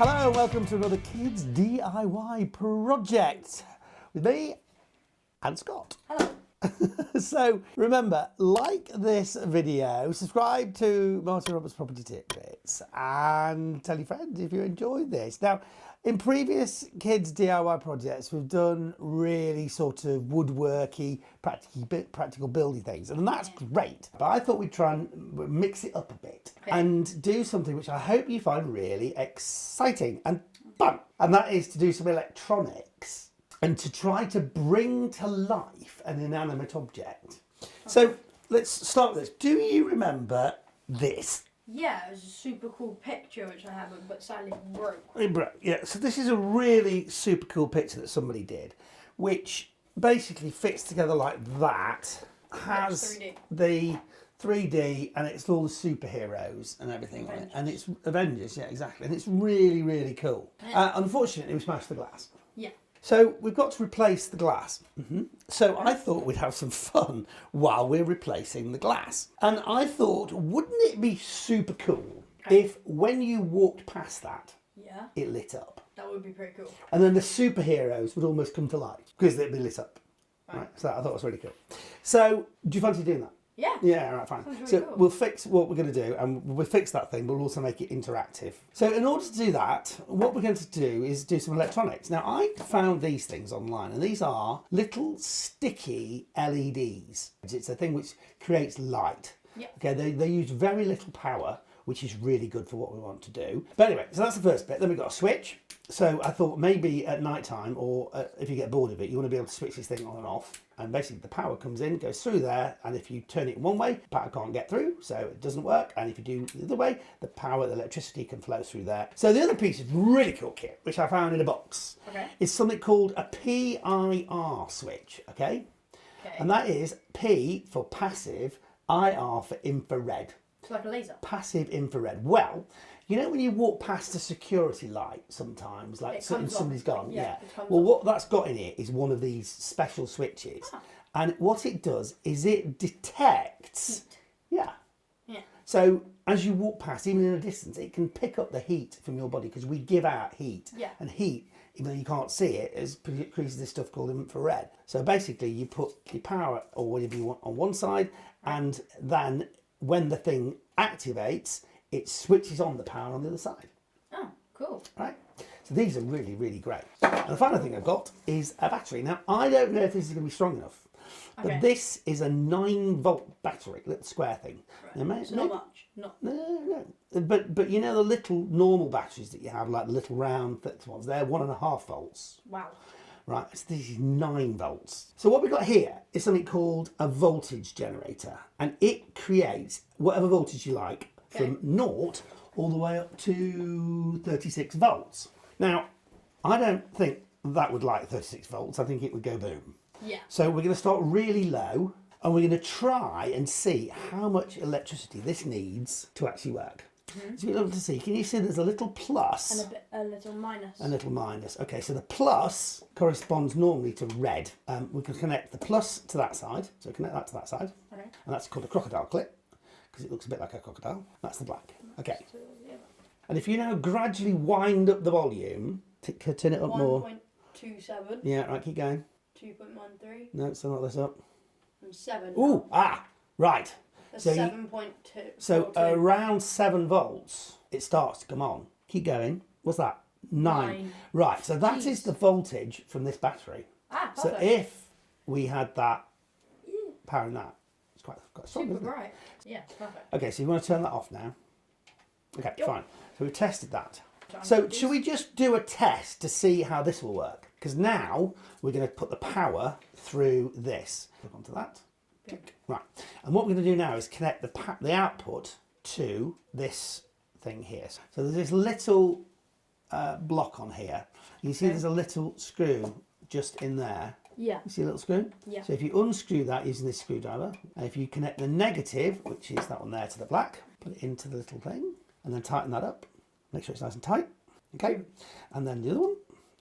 Hello and welcome to another Kids DIY project with me and Scott. Hello. So remember, like this video, subscribe to Martin Roberts Property Titbits and tell your friends if you enjoyed this. Now, in previous kids DIY projects, we've done really sort of woodworky, practical building things, and that's great. But I thought we'd try and mix it up a bit and do something which I hope you find really exciting and fun. And that is to do some electronics and to try to bring to life an inanimate object. So let's start with this. Do you remember this? Yeah, it was a super cool picture which I haven't, but sadly broke. It broke, yeah. So this is a really super cool picture that somebody did, which basically fits together like that. Has 3D. the 3D and it's all the superheroes and everything on it. And it's Avengers, yeah, exactly. And it's really, really cool. Yeah. Unfortunately, we smashed the glass. Yeah. So we've got to replace the glass. So I thought we'd have some fun while we're replacing the glass. And I thought, wouldn't it be super cool if when you walked past that, it lit up? That would be pretty cool. And then the superheroes would almost come to life because they'd be lit up. Right. So I thought it was really cool. So do you fancy doing that? Yeah. Yeah, all right, fine. Really so cool. we'll fix what we're going to do, and we'll fix that thing, but we'll also make it interactive. So in order to do that, what we're going to do is do some electronics. Now, I found these things online, and these are little sticky LEDs. It's a thing which creates light. Yeah. Okay, they use very little power, which is really good for what we want to do. But anyway, so that's the first bit. Then we've got a switch. So I thought maybe at night time, or if you get bored of it, you want to be able to switch this thing on and off. And basically the power comes in, goes through there, and if you turn it one way, the power can't get through, so it doesn't work. And if you do the other way, the electricity can flow through there. So the other piece of really cool kit, which I found in a box, is something called a PIR switch, okay? And that is P for passive, IR for infrared. It's like a laser. Passive infrared. Well, you know when you walk past a security light sometimes, like somebody's gone? Yeah. Well, what that's got in it is one of these special switches. And what it does is it detects... Yeah. So as you walk past, even in a distance, it can pick up the heat from your body because we give out heat. Yeah. And heat, even though you can't see it, increases this stuff called infrared. So basically you put your power or whatever you want on one side, and then when the thing activates, it switches on the power on the other side. Oh, cool. Right? So these are really, really great. And the final thing I've got is a battery. Now, I don't know if this is going to be strong enough, but this is a 9-volt battery, little square thing. Right. Now, it's not much. No. But you know the little normal batteries that you have, like the little round thick ones, they're 1.5 volts. Wow. Right, so this is 9 volts. So what we've got here is something called a voltage generator, and it creates whatever voltage you like from 0 all the way up to 36 volts. Now, I don't think that would like 36 volts. I think it would go boom. Yeah. So we're going to start really low, and we're going to try and see how much electricity this needs to actually work. So you'll be able to see, can you see there's a little plus? And a little minus. A little minus. Okay, so the plus corresponds normally to red. We can connect the plus to that side. So connect that to that side. Okay. And that's called a crocodile clip because it looks a bit like a crocodile. That's the black. Okay. And if you now gradually wind up the volume, turn it up more. 1.27. Yeah, right, keep going. 2.13. No, still not this up. And 7. Ooh, right. That's So 7.2. So around 7 volts, it starts to come on. Keep going. What's that? 9. Right, so that is the voltage from this battery. Perfect. So if we had that powering that, it's quite strong, super isn't it? bright. Yeah, perfect. Okay, so you want to turn that off now? Okay, fine. So we've tested that. So should we just do a test to see how this will work? Because now we're going to put the power through this. Click onto that. Right, and what we're going to do now is connect the output to this thing here. So there's this little block on here. You see there's a little screw just in there. Yeah. You see a little screw? Yeah. So if you unscrew that using this screwdriver, and if you connect the negative, which is that one there, to the black, put it into the little thing, and then tighten that up. Make sure it's nice and tight. Okay. And then the other one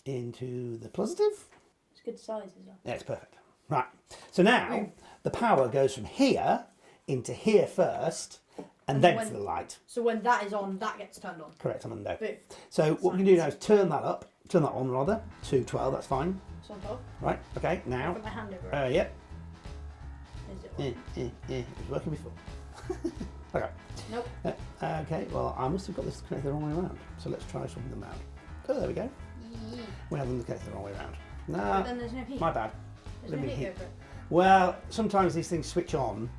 into the positive. It's good size as well. Yeah, it's perfect. Right. So now the power goes from here into here first, and then for the light. So when that is on, that gets turned on. Correct, Amanda. Boom. So what we can do now is turn that on rather, to 12, that's fine. It's on top. Right, okay, now. Put my hand over it. Yep. Is it on? It was working before. Okay. Nope. Okay, well, I must have got this connected the wrong way around. So let's try something them round. Oh, there we go. We have them connected the wrong way around. No, But then there's no heat. my bad. There's no heat over it. Well, sometimes these things switch on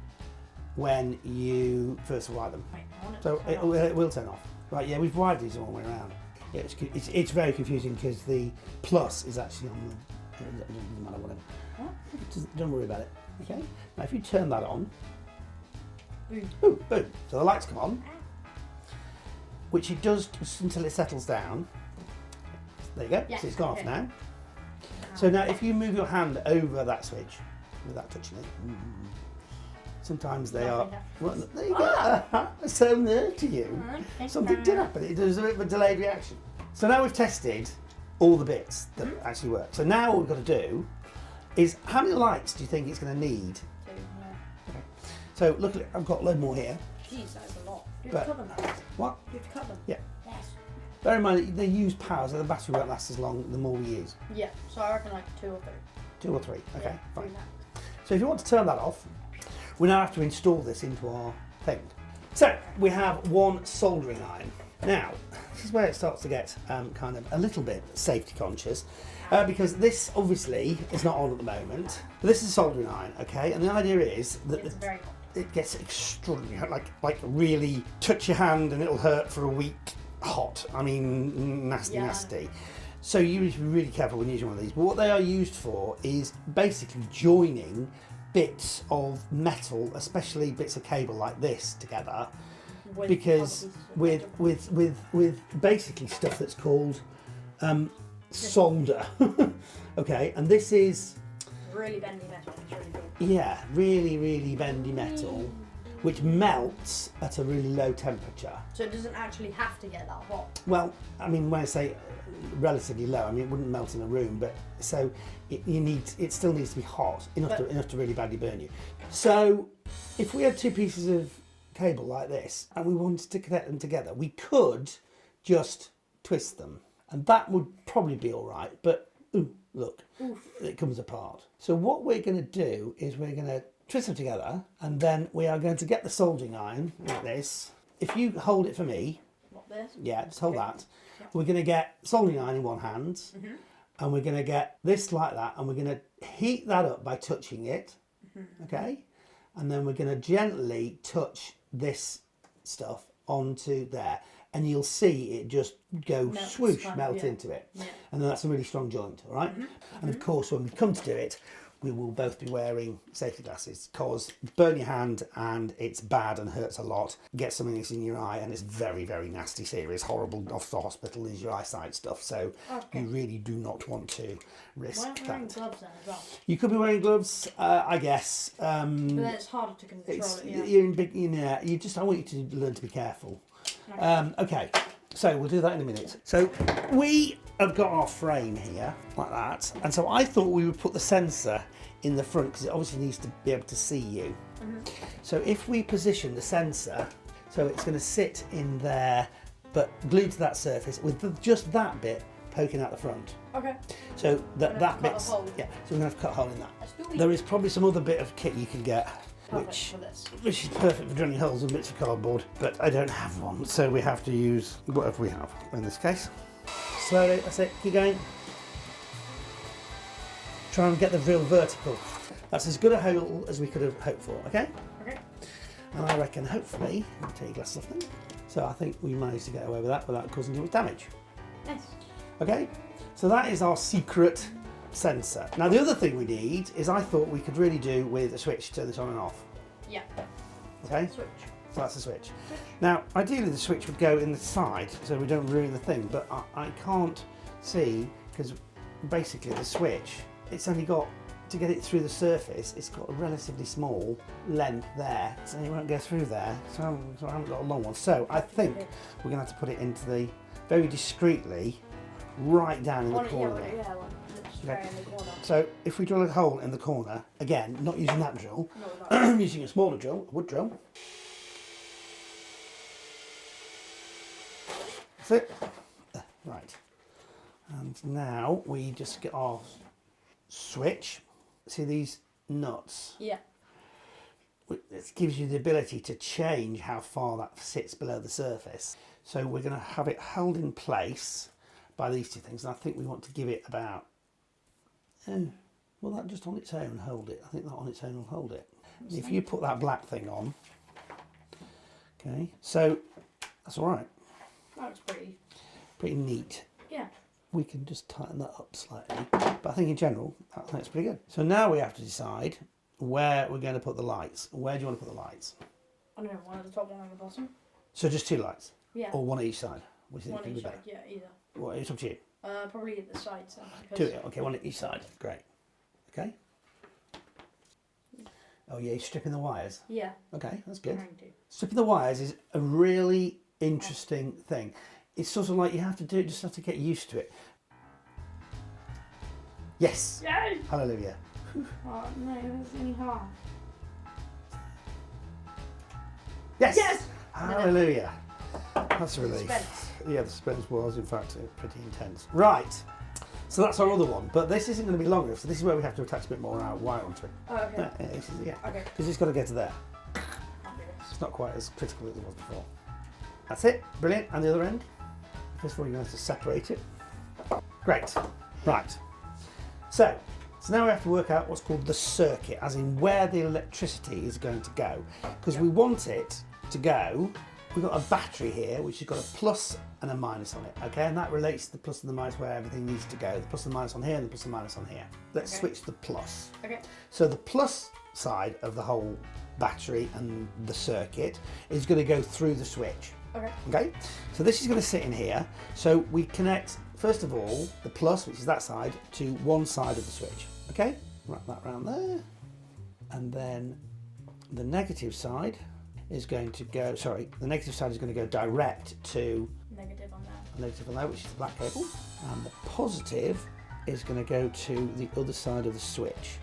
when you first wire them. Wait, I want it So to turn it off. will turn off. Right, yeah, we've wired these the wrong way around. Yeah, it's very confusing because the plus is actually on the... It doesn't matter, whatever. What? Don't worry about it. Okay, now if you turn that on... Boom. Ooh, boom. So the lights come on, which it does just until it settles down. There you go. Yes, So it's gone okay. off now. So now if you move your hand over that switch without touching it, sometimes they are... Well, there you go. So near to you. Something did happen. It was a bit of a delayed reaction. So now we've tested all the bits that actually work. So now what we've got to do is, how many lights do you think it's going to need? So look, I've got a load more here. Jeez, that's a lot. Do you have to cut them now? What? Do you have to cut them? Yeah. Yes. Bear in mind, they use power, so the battery won't last as long the more we use. Yeah, so I reckon like 2 or 3. 2 or 3, okay, Yeah, fine. 3 max. So if you want to turn that off, we now have to install this into our thing. So we have one soldering iron. Now, this is where it starts to get kind of a little bit safety conscious, because this obviously is not on at the moment. But this is a soldering iron, okay? And the idea is that It's very hot. it gets extraordinary, like really touch your hand and it'll hurt for a week. Hot, I mean nasty, Yeah. nasty. So you need to be really careful when using one of these. But what they are used for is basically joining bits of metal, especially bits of cable like this, together, With because other pieces of metal. with basically stuff that's called solder. Okay, and this is Really bendy metal. It's really good. yeah, really bendy metal, which melts at a really low temperature. So it doesn't actually have to get that hot. Well, I mean, when I say relatively low, I mean it wouldn't melt in a room, but so it still needs to be hot enough to really badly burn you. So if we had 2 pieces of cable like this and we wanted to connect them together, we could just twist them, and that would probably be all right. But ooh, look, it comes apart. So what we're going to do is we're going to twist them together, and then we are going to get the soldering iron like this. If you hold it for me, Not this. yeah, just hold Okay. that. We're going to get soldering iron in one hand, and we're going to get this like that, and we're going to heat that up by touching it, okay? And then we're going to gently touch this stuff onto there, and you'll see it just go Melts, swoosh, kind of, melt yeah. into it. Yeah. And then that's a really strong joint, all right? And of course, when we come to do it, we will both be wearing safety glasses, because burn your hand and it's bad and hurts a lot. Get something that's in your eye and it's very nasty, serious, horrible, off to the hospital, lose your eyesight stuff. So you really do not want to risk Why aren't we wearing that. gloves then as well? You could be wearing gloves, I guess. But then it's harder to control it, yeah. You're in big, I want you to learn to be careful. Okay, so we'll do that in a minute. So we have got our frame here like that, and so I thought we would put the sensor in the front because it obviously needs to be able to see you. So if we position the sensor, so it's going to sit in there but glued to that surface with just that bit poking out the front. Okay. So that cut a bit's, hole. yeah, so we're going to have to cut a hole in that. Let's do it. There is probably some other bit of kit you can get Perfect for this. which is perfect for drilling holes in bits of cardboard, but I don't have one, so we have to use whatever we have in this case. Slowly, that's it, keep going. Try and get the drill vertical. That's as good a hole as we could have hoped for, okay? Okay. And I reckon, hopefully, I'll take your glasses off then. So I think we managed to get away with that without causing too much damage. Nice. Okay, so that is our secret sensor. Now the other thing we need is, I thought we could really do with a switch to turn this on and off. Yeah. Okay, Switch. so that's the switch. Now ideally the switch would go in the side so we don't ruin the thing, but I can't see, because basically the switch, it's only got, to get it through the surface, it's got a relatively small length there, so it won't go through there, so I haven't got a long one. So I think we're going to have to put it into the, very discreetly, right down in the corner there. Yeah, well, it's very in the corner. So if we drill a hole in the corner, again, not using that drill, No, using a smaller drill, a wood drill. That's it. Right. And now we just get our switch. See these nuts? Yeah. It gives you the ability to change how far that sits below the surface. So we're going to have it held in place by these two things. And I think we want to give it about, will that just on its own hold it? I think that on its own will hold it. If you put that black thing on, okay, so that's all right. That looks pretty neat. Yeah. We can just tighten that up slightly. But I think in general, that's pretty good. So now we have to decide where we're going to put the lights. Where do you want to put the lights? I don't know, one at the top, one at the bottom. So just two lights? Yeah. Or one at each side? Which One each side, yeah, either. Well, it's up to you. Probably at the sides then. Two, okay, one at each side. Great. Okay. Oh yeah, you're stripping the wires? Yeah. Okay, that's good. Trying to. Stripping the wires is a really interesting thing. It's sort of like you have to do it, just have to get used to it. Yes! Yay! Hallelujah. Oh no, that's only half. Yes! Yes! Hallelujah. That's a relief. Suspense. Yeah, the suspense was in fact pretty intense. Right. So that's our other one, but this isn't going to be long enough, so this is where we have to attach a bit more wire onto it. Oh, okay. Yeah. Okay. Because it's got to get to there. Can't do this. It's not quite as critical as it was before. That's it. Brilliant. And the other end? First of all, you're going to have to separate it. Great. Right. So now we have to work out what's called the circuit, as in where the electricity is going to go. Because we want it to go, we've got a battery here which has got a plus and a minus on it, okay? And that relates to the plus and the minus where everything needs to go. The plus and the minus on here and the plus and the minus on here. Let's switch to the plus. Okay. So the plus side of the whole battery and the circuit is going to go through the switch. Okay. Okay, so this is going to sit in here. So we connect, first of all, the plus, which is that side, to one side of the switch. Okay, wrap that around there. And then the negative side is going to go, the negative side is going to go direct to Negative on that. negative on that, which is the black cable. And the positive is going to go to the other side of the switch.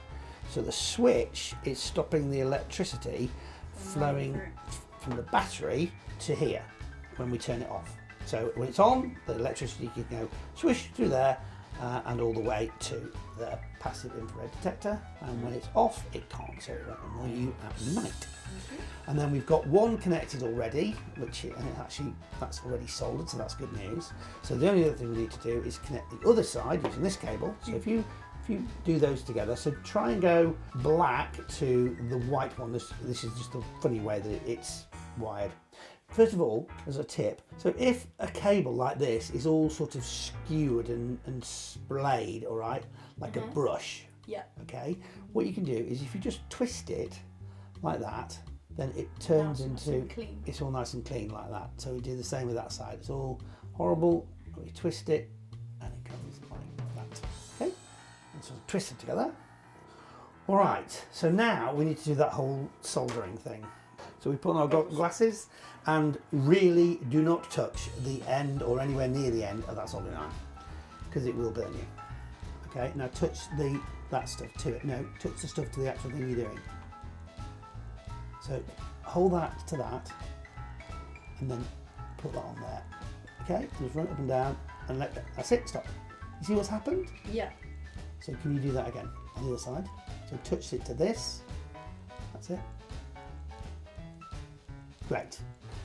So the switch is stopping the electricity flowing from the battery to here when we turn it off. So when it's on, the electricity can go swish through there and all the way to the passive infrared detector. And when it's off, it can't, so it won't annoy you at night. And then we've got one connected already, that's already soldered, so that's good news. So the only other thing we need to do is connect the other side using this cable. So if you do those together, so try and go black to the white one. This is just a funny way that it's wired. First of all, as a tip, so if a cable like this is all sort of skewered and splayed, all right, like a brush, yeah, okay, what you can do is if you just twist it like that, then it turns into, it's all nice and clean like that. So we do the same with that side. It's all horrible, we twist it and it comes like that, okay, and sort of twist it together. All right, so now we need to do that whole soldering thing. So we put on our glasses and really do not touch the end or anywhere near the end of that soldering iron because it will burn you. Okay, now touch that stuff to it. No, touch the stuff to the actual thing you're doing. So hold that to that and then put that on there. Okay, just run it up and down and that's it, stop. You see what's happened? Yeah. So can you do that again on the other side? So touch it to this, that's it. Great.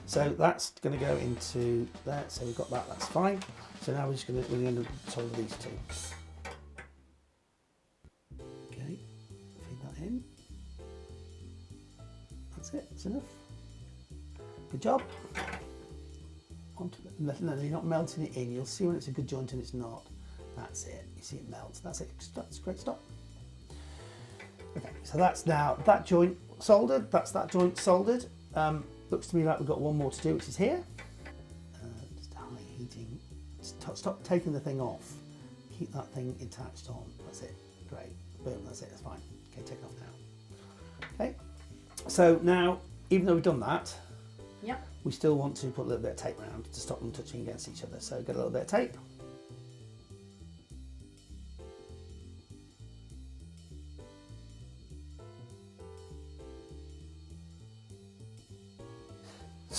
So that's going to go into there. So we've got that. That's fine. So now we're going to solder these two. Okay. Feed that in. That's it. That's enough. Good job. Onto the, no, you're not melting it in. You'll see when it's a good joint and it's not. That's it. You see it melts. That's it. That's great. Stop. Okay. So that's now that joint soldered. That's that joint soldered. Looks to me like we've got one more to do, which is here. Just high heating. Stop taking the thing off. Keep that thing attached on. That's it. Great. Boom. That's it. That's fine. Okay, take it off now. Okay. So now, even though we've done that, yep, we still want to put a little bit of tape around to stop them touching against each other. So get a little bit of tape.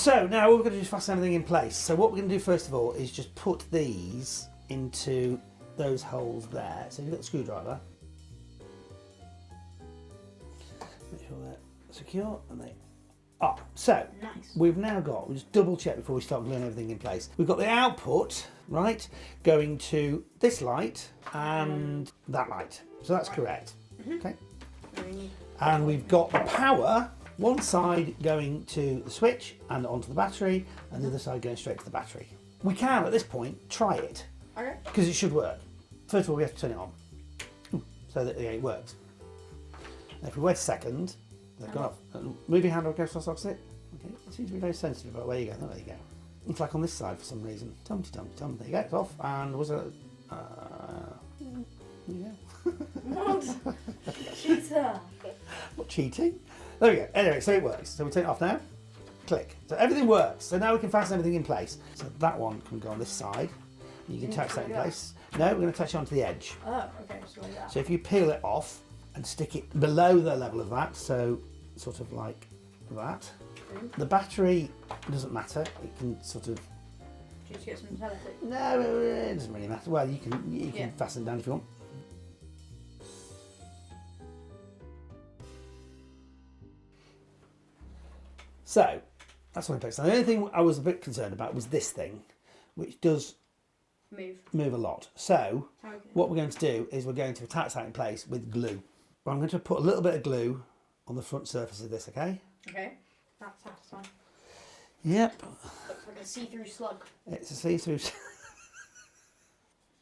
So now what we're going to do is fasten everything in place. So what we're going to do first of all is just put these into those holes there. So you've got the screwdriver. Make sure they're secure and they are. So Nice. we've now got, we'll just double check before we start gluing everything in place. We've got the output, right, going to this light and that light. So that's correct. Okay. And we've got the power, one side going to the switch and onto the battery, and the other side going straight to the battery. We can, at this point, try it, Okay. because it should work. First of all, we have to turn it on, so that it works. And if we wait a second, they've gone off. Move your hand across the opposite. Okay, it seems to be very sensitive about where you go. There you go. It's like on this side for some reason. Tum, tum, tum. There you go, it's off. And was it? There you go. What? Cheater. Not cheating. There we go. Anyway, so it works. So we turn it off now. Click. So everything works. So now we can fasten everything in place. So that one can go on this side. You can attach that in place. No, we're going to attach it onto the edge. Oh, okay. So like that. So if you peel it off and stick it below the level of that, so sort of like that. The battery doesn't matter. It can sort of. Just get some metallic. No, it doesn't really matter. Well, you can fasten it down if you want. So that's one place. Now, the only thing I was a bit concerned about was this thing, which does move a lot. So what we're going to do is we're going to attach that in place with glue. Well, I'm going to put a little bit of glue on the front surface of this, okay? Okay. That's satisfying. Yep. Looks like a see-through slug. It's a see-through.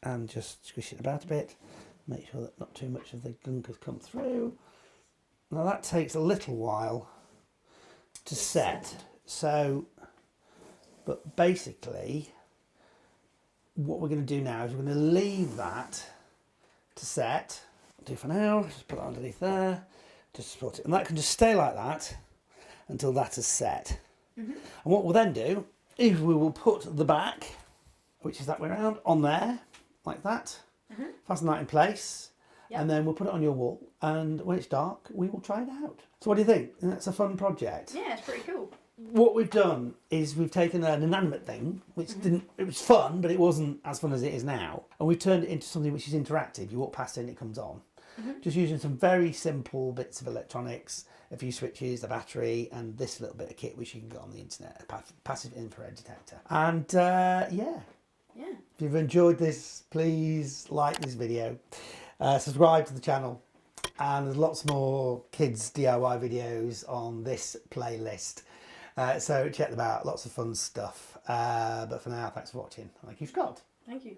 And just squish it about a bit. Make sure that not too much of the gunk has come through. Now that takes a little while to set. So, but basically, what we're going to do now is we're going to leave that to set. Do for now, just put that underneath there, just support it. And that can just stay like that until that is set. And what we'll then do is we will put the back, which is that way around, on there, like that. Fasten that in place. And then we'll put it on your wall, and when it's dark, we will try it out. So what do you think? That's a fun project. Yeah, it's pretty cool. What we've done is we've taken an inanimate thing, which it was fun, but it wasn't as fun as it is now. And we've turned it into something which is interactive. You walk past it and it comes on. Just using some very simple bits of electronics, a few switches, a battery, and this little bit of kit which you can get on the internet, a passive infrared detector. And yeah. If you've enjoyed this, please like this video. Subscribe to the channel, and there's lots more kids DIY videos on this playlist, so check them out. Lots of fun stuff, but for now, thanks for watching. Thank you, Scott. Thank you.